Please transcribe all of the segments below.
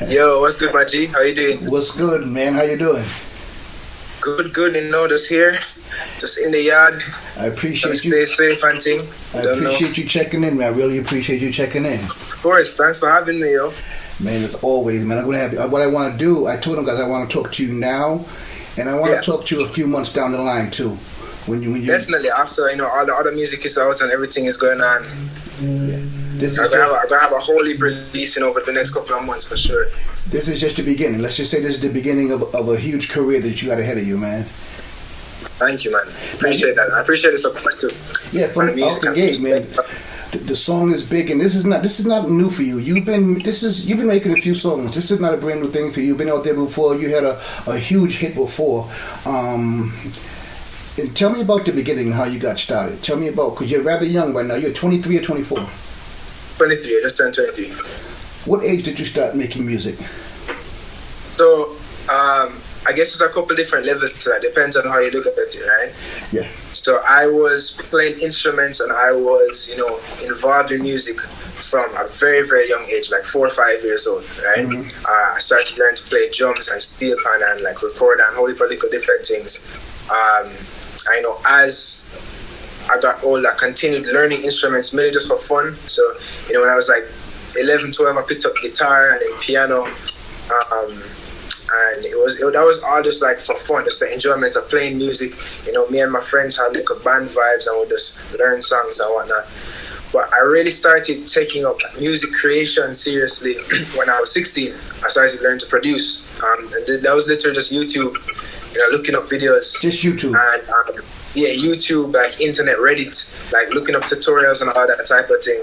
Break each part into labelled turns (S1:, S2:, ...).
S1: Yo, what's good, my G? How you doing?
S2: What's good, man? How you doing?
S1: Good, good. You know, just here, just in the yard.
S2: I appreciate
S1: Stay
S2: you.
S1: safe and thing.
S2: I appreciate you checking in, man. I really appreciate you checking in.
S1: Of course. Thanks for having me, yo.
S2: Man, as always, man. I'm gonna have what I want to do. I told them guys I want to talk to you now, and I want to talk to you a few months down the line too. When you
S1: definitely after all the other music is out and everything is going on.
S2: Yeah.
S1: I'm gonna have a whole heap releasing over the next couple of months for sure.
S2: This is just the beginning. Let's just say this is the beginning of a huge career that you got ahead of you, man.
S1: Thank you, man. Appreciate that. I appreciate the support too.
S2: Yeah, from off the gate, man. The song is big, and this is not new for you. You've been making a few songs. This is not a brand new thing for you. You've been out there before. You had a huge hit before. And tell me about the beginning and how you got started. Tell me about, because you're rather young right now. You're 23 or 24?
S1: 23. I just turned 23.
S2: What age did you start making music?
S1: So, I guess there's a couple different levels to that. Depends on how you look at it, right?
S2: Yeah.
S1: So I was playing instruments and I was, involved in music from a very, very young age, like 4 or 5 years old, right? Mm-hmm. I started to learn to play drums and steel pan and like record and whole heap of little different things. As I got older, I continued learning instruments mainly just for fun. So, when I was like 11, 12, I picked up guitar and then piano. And that was all just like for fun, just the enjoyment of playing music. Me and my friends had like a band vibes and would just learn songs and whatnot. But I really started taking up music creation seriously when I was 16. I started to learn to produce. And that was literally just YouTube, looking up videos.
S2: Just YouTube?
S1: And YouTube, like internet, Reddit, like looking up tutorials and all that type of thing.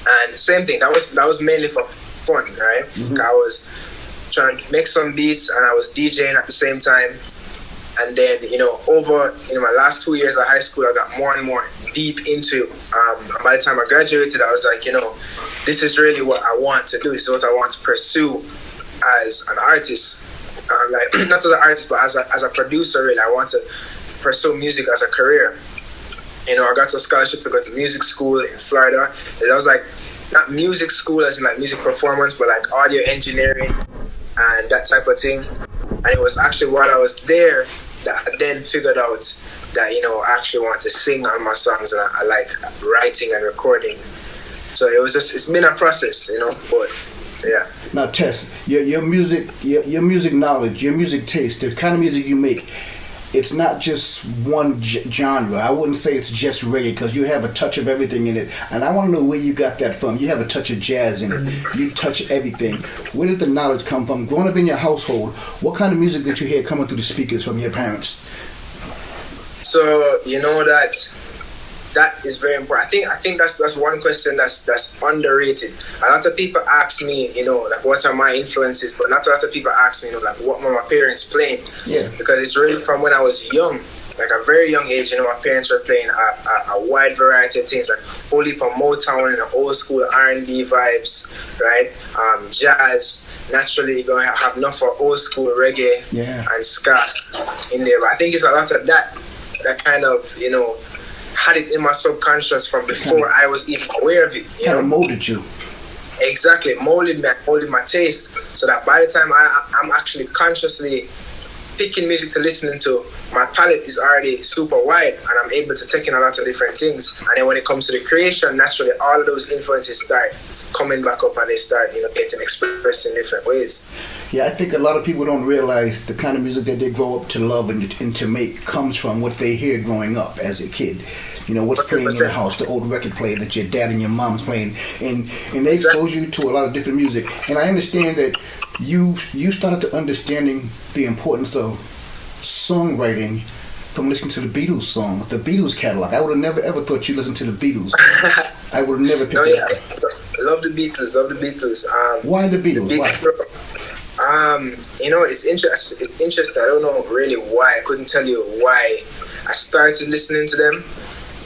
S1: And same thing, that was mainly for fun, right? Mm-hmm. I was trying to make some beats and I was DJing at the same time. And then, over my last 2 years of high school, I got more and more deep into by the time I graduated, I was like, this is really what I want to do. This is what I want to pursue as an artist. Not as an artist, but as a producer, really. I want to pursue music as a career. I got a scholarship to go to music school in Florida. That was like, not music school as in like music performance, but like audio engineering and that type of thing. And it was actually while I was there that I then figured out that, I actually want to sing on my songs and I like writing and recording. So it's been a process, but yeah.
S2: Now, Tess, your music knowledge, your music taste, the kind of music you make, it's not just one genre. I wouldn't say it's just reggae because you have a touch of everything in it. And I want to know where you got that from. You have a touch of jazz in it. You touch everything. Where did the knowledge come from? Growing up in your household, what kind of music did you hear coming through the speakers from your parents?
S1: So, that is very important. I think that's one question that's underrated. A lot of people ask me, like what are my influences, but not a lot of people ask me, like what were my parents playing? Yeah. Because it's really from when I was young, like a very young age. My parents were playing a wide variety of things, like whole heap of Motown and old school R&B vibes, right? Jazz. Naturally, you're gonna have enough for old school reggae and ska in there. But I think it's a lot of that kind of had it in my subconscious from before I was even aware of it.
S2: Kind of molded you.
S1: Exactly, molded my taste, so that by the time I'm actually consciously picking music to listen to, my palette is already super wide and I'm able to take in a lot of different things. And then when it comes to the creation, naturally all of those influences start coming back up and they start, getting expressed in different ways.
S2: Yeah, I think a lot of people don't realize the kind of music that they grow up to love and to make comes from what they hear growing up as a kid. What's 100%. Playing in the house, the old record player that your dad and your mom's playing, and they expose you to a lot of different music. And I understand that you started to understanding the importance of songwriting from listening to the Beatles songs, the Beatles catalog. I would have never ever thought you listened to the Beatles. I would have never picked it up.
S1: Love the Beatles.
S2: Why the Beatles? Why?
S1: It's interesting. I don't know really why. I couldn't tell you why I started listening to them,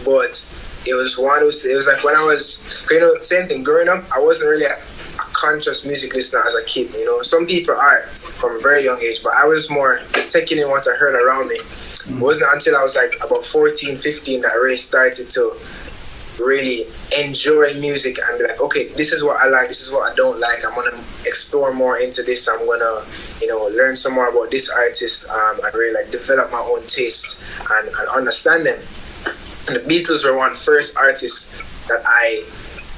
S1: but it was one of those. It was like when I was, same thing. Growing up, I wasn't really a conscious music listener as a kid. Some people are from a very young age, but I was more taking in what I heard around me. It wasn't until I was like about 14, 15 that I really started to really enjoy music and be like, okay, this is what I like, this is what I don't like. I'm gonna explore more into this. I'm gonna, learn some more about this artist and really like develop my own taste and understand them. And the Beatles were one first artist that I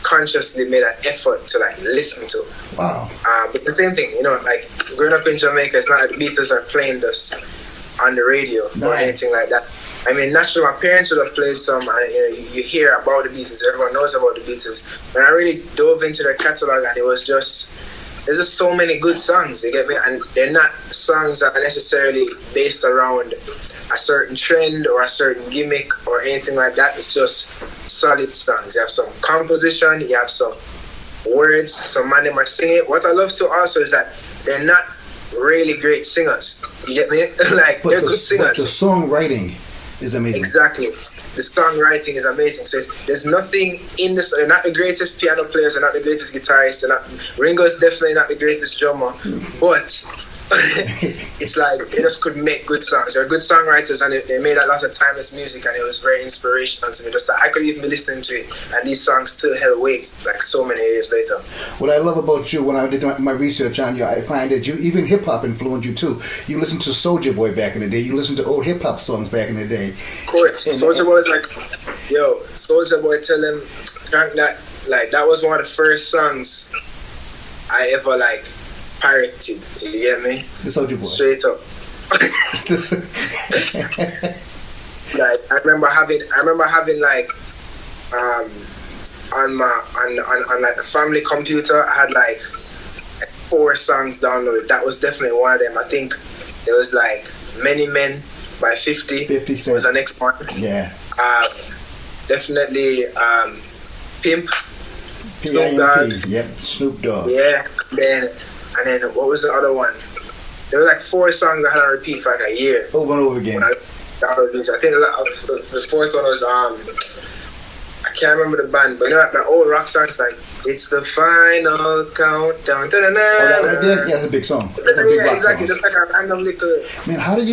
S1: consciously made an effort to like listen to.
S2: Wow.
S1: But the same thing, like growing up in Jamaica, it's not like the Beatles are playing this on the radio or anything like that. I mean, naturally, my parents would have played some, and you hear about the Beatles, everyone knows about the Beatles. But I really dove into their catalog, and there's just so many good songs, you get me? And they're not songs that are necessarily based around a certain trend or a certain gimmick or anything like that. It's just solid songs. You have some composition, you have some words, some man them are singing. What I love to also is that they're not really great singers. You get me? Like, they're good singers.
S2: But the songwriting is amazing.
S1: Exactly. The songwriting is amazing. So there's nothing in this. They're not the greatest piano players. They're not the greatest guitarists. Ringo's definitely not the greatest drummer. But it's like they just could make good songs. They're good songwriters, and they made a lot of timeless music, and it was very inspirational to me. Just I could even be listening to it, and these songs still held weight like so many years later.
S2: What I love about you, when I did my research on you, I find that you even hip hop influenced you too. You listened to Soulja Boy back in the day. You listened to old hip hop songs back in the day.
S1: Of course, Soulja Boy was like, Soulja Boy, tell him that was one of the first songs I ever like pirated. You get me?
S2: The Soulja Boy.
S1: Straight up. Like I remember having like on like the family computer, I had like 4 songs downloaded. That was definitely one of them. I think it was like Many Men by 50
S2: Cent
S1: was the next one.
S2: Yeah.
S1: Definitely Pimp. Snoop Dogg.
S2: Yep, Snoop Dogg.
S1: Yeah. And then what was the other one? There were like 4 songs I had on repeat for like a year.
S2: Over and over again.
S1: I think the 4th one was I can't remember the band, but the old rock songs like "It's the Final Countdown."
S2: Yeah, that's a big song. That's a big rock
S1: exactly.
S2: song.
S1: Just like a random little.
S2: Man, how do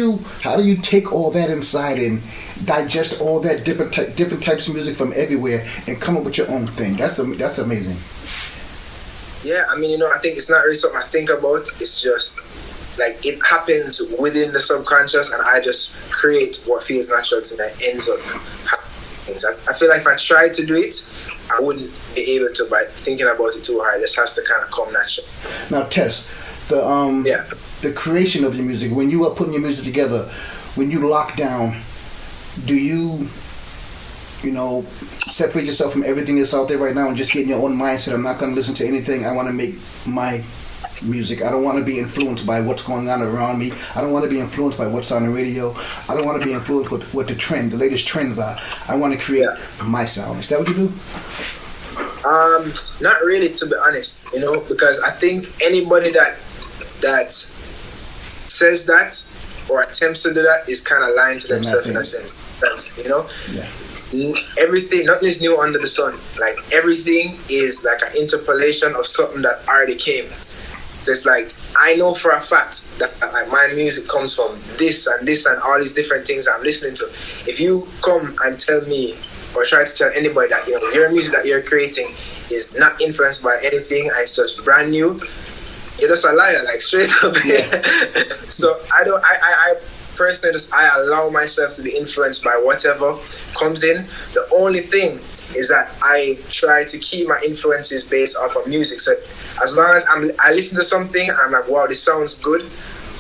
S2: you take all that inside and digest all that different types of music from everywhere and come up with your own thing? That's amazing.
S1: Yeah, I mean, I think it's not really something I think about. It's just like it happens within the subconscious, and I just create what feels natural to me. Ends up happening. I feel like if I tried to do it, I wouldn't be able to by thinking about it too hard. This has to kind of come natural.
S2: Now, Tess, the creation of your music, when you are putting your music together, when you lock down, do you separate yourself from everything that's out there right now and just get in your own mindset? I'm not going to listen to anything. I want to make my music. I don't want to be influenced by what's going on around me. I don't want to be influenced by what's on the radio. I don't want to be influenced with what the latest trends are. I want to create my sound. Is that what you do?
S1: Not really, to be honest, because I think anybody that says that or attempts to do that is kind of lying to themselves in a sense.
S2: Yeah.
S1: Everything, nothing is new under the sun. Like everything is like an interpolation of something that already came. It's like I know for a fact that like my music comes from this and all these different things I'm listening to. If you come and tell me or try to tell anybody that your music that you're creating is not influenced by anything and it's just brand new, you're just a liar, like straight up.
S2: Yeah.
S1: So I personally I allow myself to be influenced by whatever comes in. The only thing is that I try to keep my influences based off of music. So as long as I listen to something, I'm like, wow, this sounds good.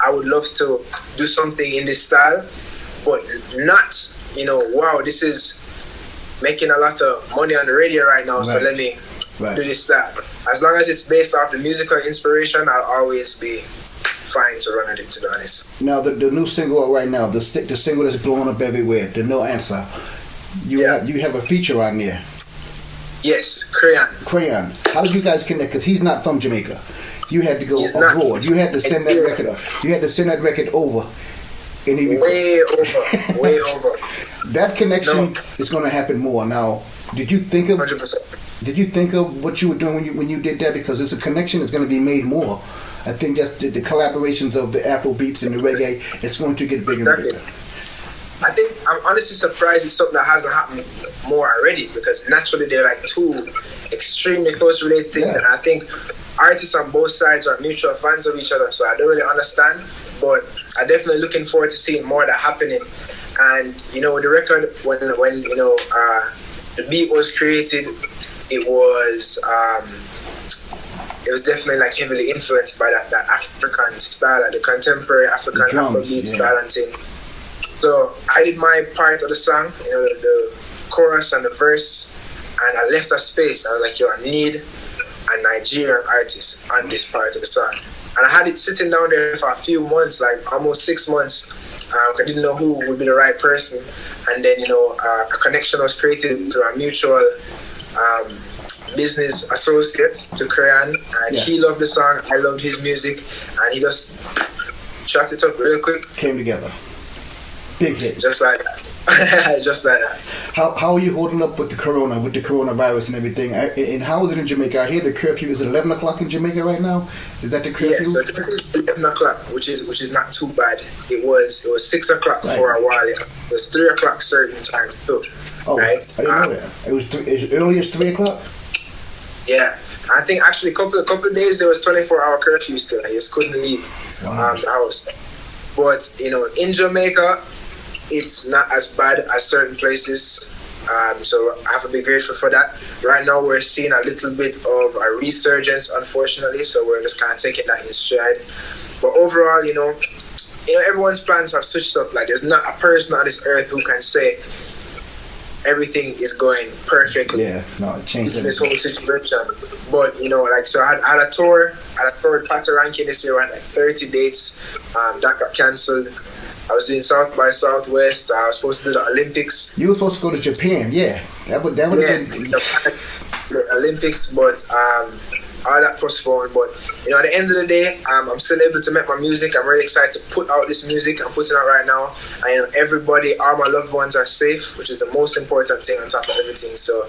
S1: I would love to do something in this style, but not, wow, this is making a lot of money on the radio right now, so let me do this style. As long as it's based off the musical inspiration, I'll always be fine to run with it, to be honest.
S2: Now, the new single right now, the single that's blowing up everywhere, the No Answer, you have a feature on there.
S1: Yes, Crayon.
S2: How did you guys connect? Because he's not from Jamaica. You had to go abroad. You had to send that record up. You had to send that record over. And
S1: way over.
S2: That connection is going to happen more. Now, did you think of
S1: 100%.
S2: Did you think of what you were doing when you did that? Because it's a connection that's going to be made more. I think that's the collaborations of the Afro beats and the reggae. It's going to get bigger and bigger.
S1: I think I'm honestly surprised it's something that hasn't happened more already, because naturally they're like two extremely close related things, and I think artists on both sides are mutual fans of each other, so I don't really understand, but I'm definitely looking forward to seeing more of that happening. And you know, the record, when you know the beat was created, it was definitely like heavily influenced by that African style, like the contemporary African Afrobeat style and thing. So I did my part of the song, you know, the chorus and the verse, and I left a space. I was like, yo, I need a Nigerian artist on this part of the song. And I had it sitting down there for a few months, like almost 6 months. I didn't know who would be the right person. And then, you know, a connection was created through a mutual business associates to Crayon. And he loved the song, I loved his music, and he just shot it up real quick.
S2: Came together. Big hit.
S1: Just like that. Just like that.
S2: How are you holding up with the coronavirus and everything? And how is it in Jamaica? I hear the curfew is 11 o'clock in Jamaica right now. Is that the curfew?
S1: Yeah, so this is 11 o'clock, which is not too bad. It was 6 o'clock for a while. It was 3 o'clock certain time too.
S2: Oh,
S1: right?
S2: I didn't know that. It was as early as 3 o'clock?
S1: Yeah. I think actually a couple of days there was 24-hour curfew still. I just couldn't leave the house. But, you know, in Jamaica, it's not as bad as certain places, so I have to be grateful for that. Right now we're seeing a little bit of a resurgence, unfortunately, so we're just kind of taking that in stride. But overall, you know, everyone's plans have switched up. Like, there's not a person on this earth who can say everything is going perfectly.
S2: Yeah, no, it changed
S1: this whole situation. But, you know, like, so I had a tour with Pata Rankin this year. I had like 30 dates. That got cancelled. I was doing South by Southwest. I was supposed to do the Olympics.
S2: You were supposed to go to Japan, yeah. That would have been
S1: the Olympics, but all that postponed. But you know, at the end of the day, I'm still able to make my music. I'm really excited to put out this music. I'm putting it out right now. And you know, everybody, all my loved ones are safe, which is the most important thing on top of everything. So,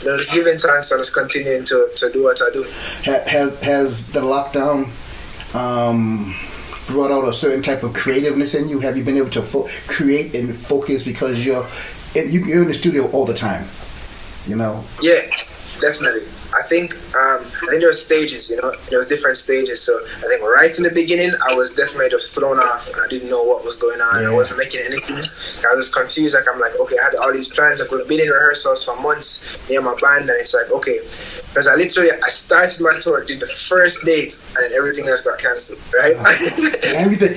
S1: you know, just giving thanks and just continuing to do what I do.
S2: Has the lockdown brought out a certain type of creativeness in you? Have you been able to create and focus because you're in the studio all the time, you know?
S1: Yeah, definitely. I think there were stages, you know, there was different stages. So I think right in the beginning, I was definitely just thrown off and I didn't know what was going on. I wasn't making anything. I was just confused. Like, I'm like, okay, I had all these plans. Like, we've been in rehearsals for months, me and my band, and it's like, okay. Because I started my tour, did the first date, and then everything else got cancelled, right?
S2: Everything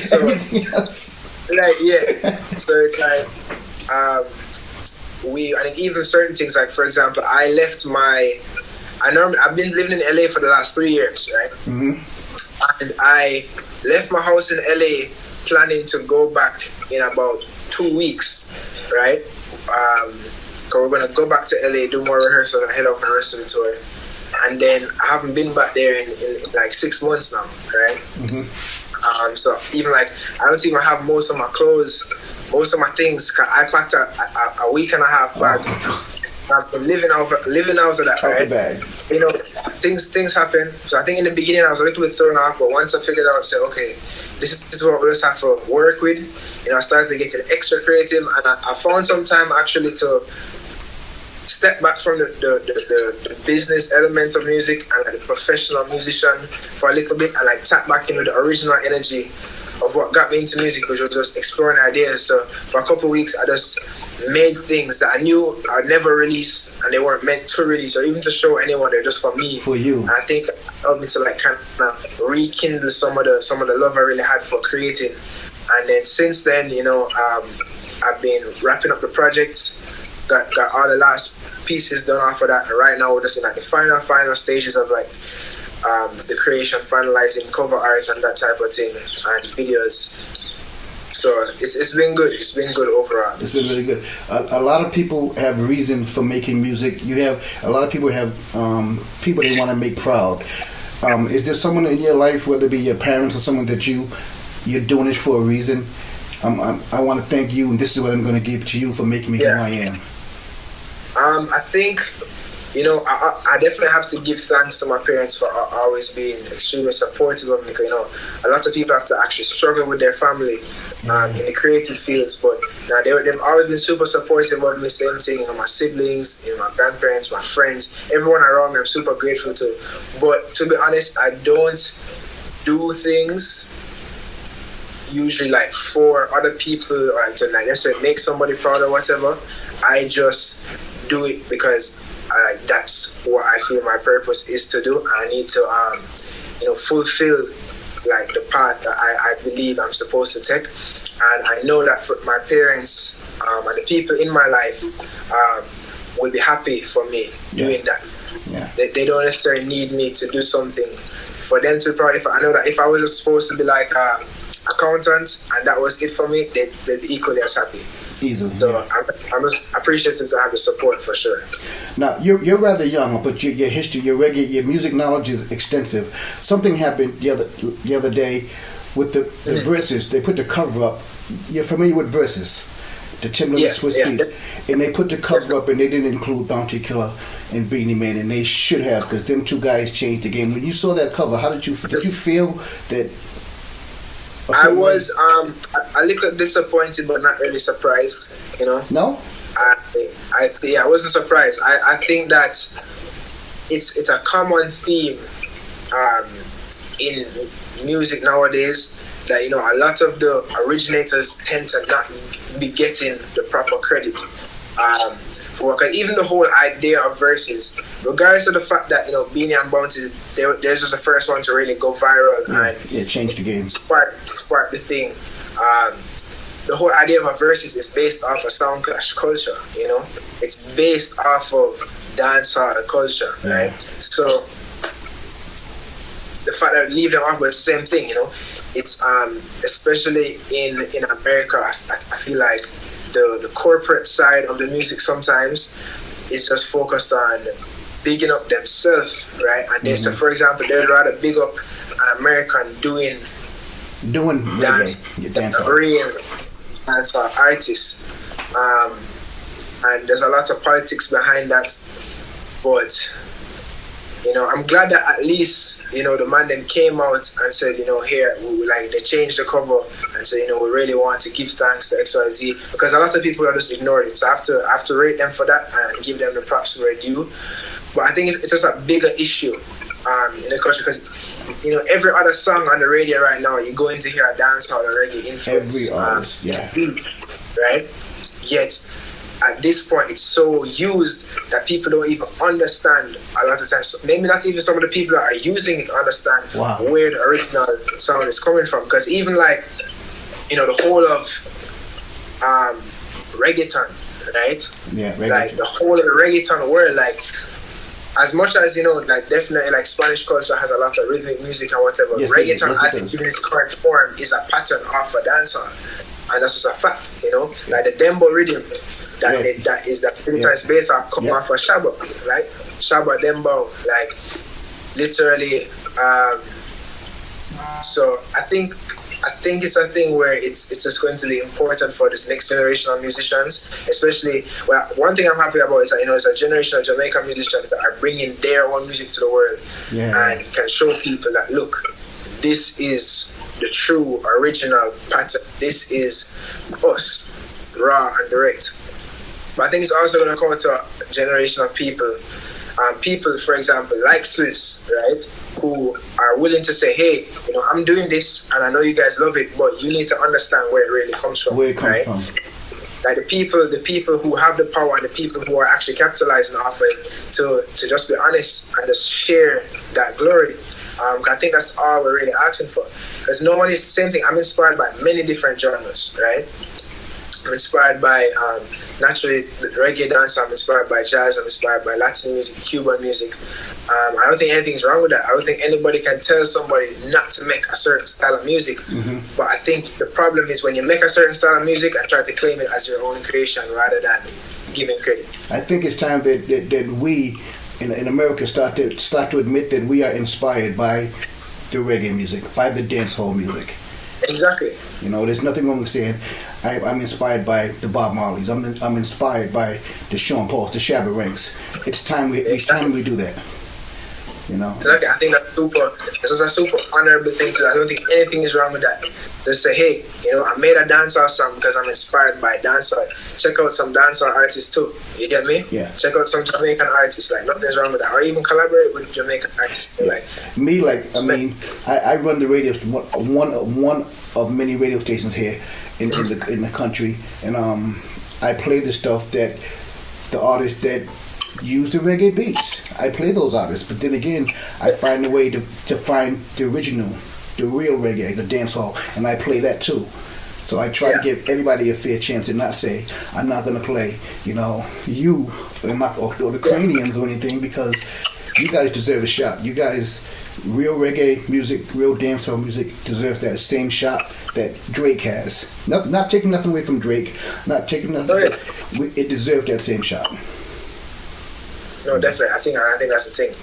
S2: else.
S1: Like, yeah. So it's like, and even certain things, like, for example, I've been living in LA for the last 3 years, right? Mm-hmm. And I left my house in LA planning to go back in about 2 weeks, right? Because we're going to go back to LA, do more rehearsals, and head off on the rest of the tour. And then I haven't been back there in like 6 months now, right? Mm-hmm. So even like, I don't even have most of my clothes, most of my things. Cause I packed a week and a half back. I've been living out of that, right? You know, things happen. So I think in the beginning I was a little bit thrown off, but once I figured out, I said, okay, this is what we just have to work with. You know, I started to get extra creative, and I found some time actually to step back from the business element of music and like the professional musician for a little bit, and like tap back into the original energy of what got me into music, which was just exploring ideas. So for a couple of weeks, I just made things that I knew I'd never release, and they weren't meant to release or even to show anyone. They're just for me.
S2: For you.
S1: And I think it helped me to like kind of rekindle some of the love I really had for creating. And then since then, you know, I've been wrapping up the project, got all the last pieces done off of that, and right now we're just in like the final stages of like the creation, finalizing cover art and that type of thing, and videos. So it's been good. It's been good overall.
S2: It's been really good. A lot of people have reasons for making music. You have a lot of people have people they want to make proud. Is there someone in your life, whether it be your parents or someone that you're doing it for a reason? I want to thank you, and this is what I'm going to give to you for making me who I am.
S1: I think, you know, I definitely have to give thanks to my parents for always being extremely supportive of me. Because, you know, a lot of people have to actually struggle with their family in the creative fields. But now they've always been super supportive of me. Same thing, you know, my siblings, you know, my grandparents, my friends, everyone around me. I'm super grateful to. But to be honest, I don't do things usually like for other people or like to like necessarily make somebody proud or whatever. I just do it because that's what I feel my purpose is to do. I need to you know, fulfill like the path that I believe I'm supposed to take, and I know that for my parents and the people in my life will be happy for me doing that. They don't necessarily need me to do something for them to be proud. If I know that if I was supposed to be like accountant and that was it for me, they'd be equally as happy.
S2: Easily.
S1: So I'm just appreciative to have the support for sure.
S2: Now you're rather young, but your history, your reggae, your music knowledge is extensive. Something happened the other day with the Verses. They put the cover up. You're familiar with Verses, the Timberland Swiss Beats, and they put the cover up and they didn't include Bounty Killer and Beanie Man, and they should have, because them two guys changed the game. When you saw that cover, how did you feel that?
S1: I was a little disappointed, but not really surprised. You know.
S2: No.
S1: I wasn't surprised. I think that it's a common theme in music nowadays that, you know, a lot of the originators tend to not be getting the proper credit for, because even the whole idea of Verses, regardless of the fact that, you know, Beanie and Bounty, they're just the first one to really go viral and
S2: it changed the game,
S1: spark the thing. The whole idea of a Verses is based off of sound clash culture, you know? It's based off of dancehall culture, right? So the fact that leave them off was the same thing, you know? It's especially in America, I feel like the corporate side of the music sometimes is just focused on bigging up themselves, right? And they, so for example, they'd rather big up an American doing dance, real dancehall artists, and there's a lot of politics behind that. But you know, I'm glad that at least, you know, the man then came out and said, you know, here they changed the cover and said, you know, we really want to give thanks to XYZ, because a lot of people are just ignoring it. So I have to rate them for that and give them the props where due. But I think it's just a bigger issue in the culture, because, you know, every other song on the radio right now, you're going to hear a dancehall or reggae influence.
S2: Every artist,
S1: right? Yet at this point, it's so used that people don't even understand a lot of times. So maybe not even some of the people that are using it understand where the original sound is coming from. Because even like, you know, the whole of reggaeton, right?
S2: Yeah, reggaeton.
S1: Like the whole of the reggaeton world, like, as much as, you know, like definitely like Spanish culture has a lot of rhythmic music and whatever, reggaeton as in its current form is a pattern of a dancehall. And that's just a fact, you know? Like the dembo rhythm, that is based off come off of Shabba, right? Shabba dembo, like literally. So I think it's a thing where it's just going to be important for this next generation of musicians, especially. Well, one thing I'm happy about is that, you know, it's a generation of Jamaican musicians that are bringing their own music to the world and can show people that, look, this is the true original pattern. This is us, raw and direct. But I think it's also going to come to a generation of people, for example, like Swiss, right, who are willing to say, hey, you know, I'm doing this and I know you guys love it, but you need to understand where it really comes from.
S2: Where it comes from.
S1: Like the people who have the power and the people who are actually capitalizing off it to just be honest and just share that glory. I think that's all we're really asking for. Because no one is the same thing. I'm inspired by many different genres, right? I'm inspired by naturally reggae dance. I'm inspired by jazz. I'm inspired by Latin music, Cuban music. I don't think anything's wrong with that. I don't think anybody can tell somebody not to make a certain style of music. But I think the problem is when you make a certain style of music and try to claim it as your own creation rather than giving credit.
S2: I think it's time that we in America start to admit that we are inspired by the reggae music, by the dancehall music.
S1: Exactly.
S2: You know, there's nothing wrong with saying I'm inspired by the Bob Marleys. I'm inspired by the Sean Pauls, the Shabba Ranks. It's time we do that. You know.
S1: Look, I think that's a super honorable thing to do. I don't think anything is wrong with that. Just say, hey, I made a dancehall song because I'm inspired by dancehall. Check out some dancehall artists too. You get me?
S2: Yeah.
S1: Check out some Jamaican artists. Like, nothing's wrong with that. Or even collaborate with Jamaican artists.
S2: Yeah.
S1: Like
S2: me, I run the radio, one of many radio stations here in the country, and I play the stuff that the artists that use the reggae beats. I play those artists, but then again, I find a way to find the original, the real reggae, the dancehall, and I play that too. So I try to give everybody a fair chance and not say, I'm not going to play, you or the Craniums or anything, because you guys deserve a shot. You guys, real reggae music, real dancehall music deserves that same shot that Drake has. Not taking nothing away from Drake, not taking nothing. It deserves that same shot.
S1: No, definitely. I think that's the thing.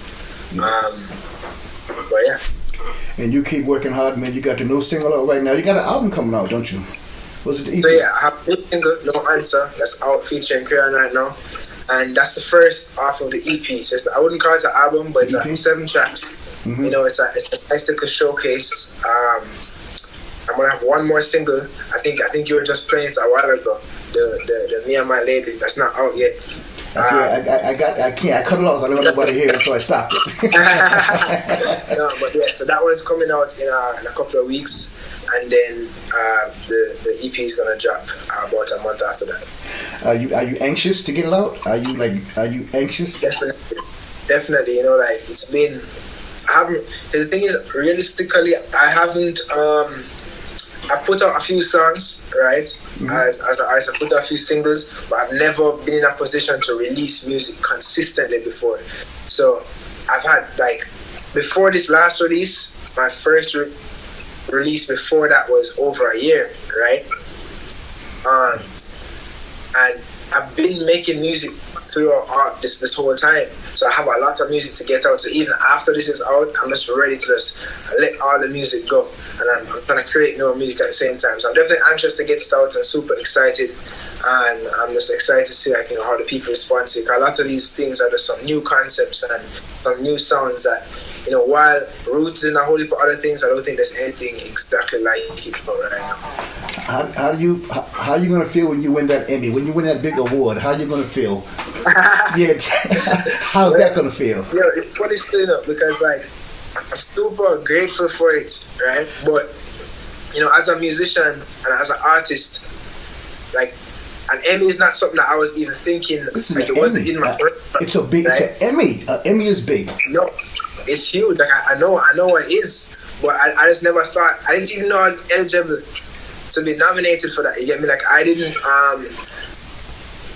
S1: But yeah.
S2: And you keep working hard, man. You got the new single out right now. You got an album coming out, don't you? Was it the EP?
S1: So yeah, I have a single, No Answer, that's out featuring Kieran right now. And that's the first off of the EP. So I wouldn't call it an album, but it's like 7 tracks. Mm-hmm. It's a nice little showcase. I'm gonna have one more single. I think you were just playing it a while ago. The Me and My Lady, that's not out yet.
S2: I cut it off. I don't want nobody to hear it, so I stopped it.
S1: No, but yeah, so that one's coming out in a couple of weeks, and then the EP is gonna drop about a month after that.
S2: Are you anxious to get it out? Are you anxious?
S1: Definitely. It's been. The thing is, realistically, I haven't. I put out a few songs, right? Mm-hmm. As an artist, I put out a few singles, but I've never been in a position to release music consistently before. So I've had before this last release, my first release before that was over a year, right? And I've been making music throughout this whole time, so I have a lot of music to get out. So even after this is out, I'm just ready to just let all the music go, and I'm trying to create new music at the same time. So I'm definitely anxious to get it out and super excited, and I'm just excited to see how the people respond to it. A lot of these things are just some new concepts and some new sounds that, while rooted in a whole heap of other things, I don't think there's anything exactly like it right now.
S2: How are you gonna feel when you win that Emmy? When you win that big award, how are you gonna feel? Yeah, how's that gonna feel?
S1: Yeah, it's funny still because I'm super grateful for it, right? But as a musician and as an artist, an Emmy is not something that I was even thinking. It wasn't in my brain.
S2: It's a big. Right? It's an Emmy. An Emmy is big.
S1: No, it's huge. I know it is, but I just never thought. I didn't even know I was eligible to be nominated for that. You get me? I didn't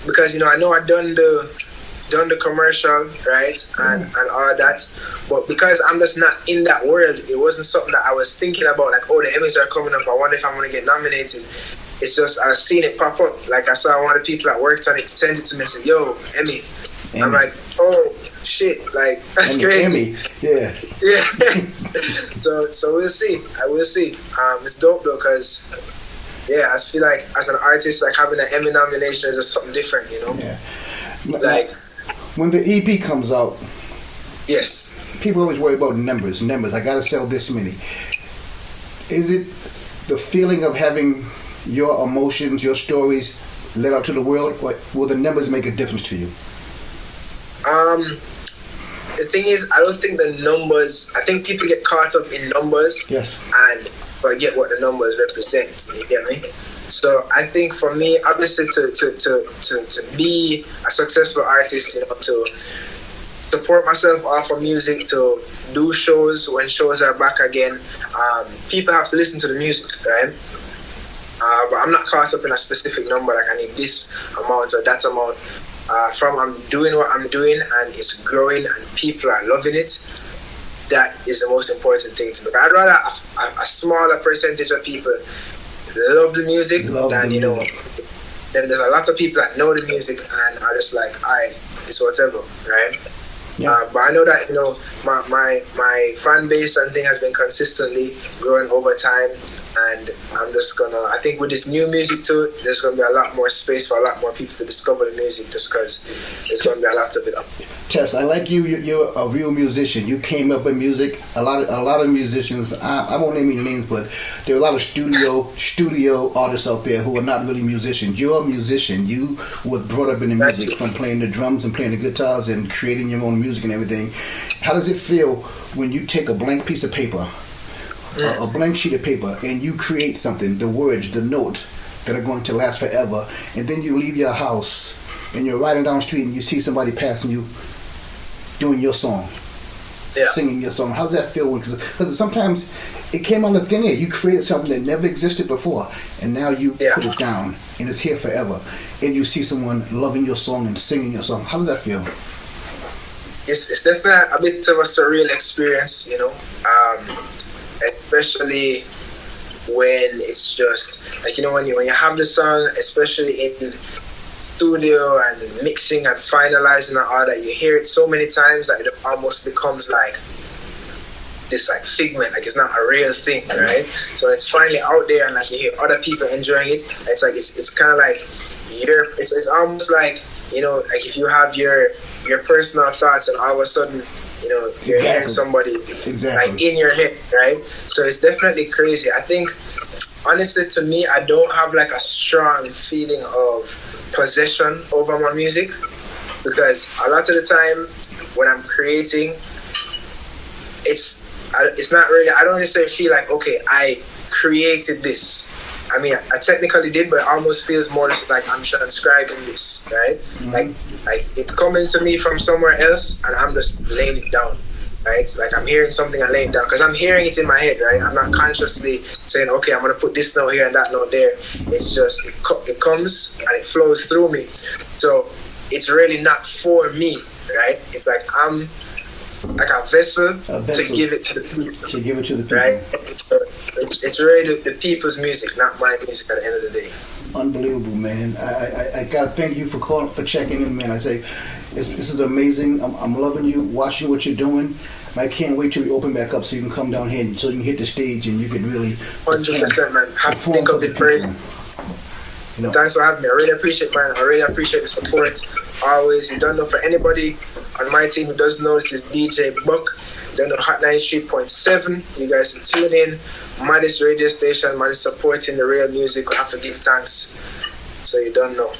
S1: because I know I done the commercial, right, and all that, but because I'm just not in that world, it wasn't something that I was thinking about. The Emmys are coming up. I wonder if I'm gonna get nominated. It's just I seen it pop up. I saw one of the people that worked on it send it to me and said, "Yo, Emmy." I'm like, "Oh shit!" That's crazy.
S2: Emmy, yeah.
S1: So we'll see. I will see. It's dope though, because I just feel like as an artist, having an Emmy nomination is just something different,
S2: Yeah.
S1: When
S2: the EP comes out,
S1: yes,
S2: people always worry about numbers. I gotta sell this many. Is it the feeling of having your emotions, your stories let out to the world, or will the numbers make a difference to you?
S1: The thing is, I don't think the numbers. I think people get caught up in numbers,
S2: yes,
S1: and forget what the numbers represent. You get me? So I think for me, obviously, to be a successful artist, to support myself off of music, to do shows when shows are back again, people have to listen to the music, right? But I'm not caught up in a specific number, I need this amount or that amount. I'm doing what I'm doing and it's growing and people are loving it. That is the most important thing to me. I'd rather a smaller percentage of people love the music than then there's a lot of people that know the music and are just alright, it's whatever, right?
S2: Yeah.
S1: But I know that my fan base and thing has been consistently growing over time. And I think with this new music too, there's gonna be a lot more space for a lot more people to discover the music, just because there's gonna be a lot of it up.
S2: Tess, I like you. You're a real musician. You came up with music. A lot of musicians. I won't name any names, but there are a lot of studio artists out there who are not really musicians. You're a musician. You were brought up in the music, from playing the drums and playing the guitars and creating your own music and everything. How does it feel when you take a blank piece of paper, a blank sheet of paper, and you create something, the words, the notes that are going to last forever, and then you leave your house and you're riding down the street and you see somebody passing you doing your song, singing your song? How does that feel? Because sometimes it came out of thin air. You created something that never existed before, and now you put it down, and it's here forever. And you see someone loving your song and singing your song. How does that feel?
S1: It's definitely a bit of a surreal experience, especially when it's just like, when you have the song, especially in studio and mixing and finalizing and all that, you hear it so many times that it almost becomes like this like figment, like it's not a real thing, right? So it's finally out there, and like you hear other people enjoying it. It's like it's kind of like it's almost like, like if you have your personal thoughts, and all of a sudden you're hearing somebody like in your head, right? So it's definitely crazy. I think honestly, to me, I don't have like a strong feeling of possession over my music, because a lot of the time when I'm creating, it's not really, I don't necessarily feel like, okay, I created this. I mean, I technically did, but it almost feels more like I'm transcribing this, right? Like it's coming to me from somewhere else, and I'm just laying it down, right? Like I'm hearing something and laying it down, because I'm hearing it in my head, right? I'm not consciously saying, okay, I'm gonna put this note here and that note there. It's just it comes and it flows through me. So it's really not for me, right? It's like I'm like a vessel to give it to the people. Right? So it's really the people's music, not my music at the end of the day.
S2: Unbelievable, man. I gotta thank you for checking in, man. I say this is amazing. I'm loving you, watching what you're doing. I can't wait till we open back up so you can come down here, so you can hit the stage and you can really
S1: 100%, man. Have to think of it, praise. Thanks for having me. I really appreciate, man. I really appreciate the support. Always. You don't know, for anybody on my team who doesn't know, this is DJ Buck. You don't know, Hot 93.7. You guys can tune in. Maddest radio station, man, is supporting the real music. We have to give thanks. So you don't know.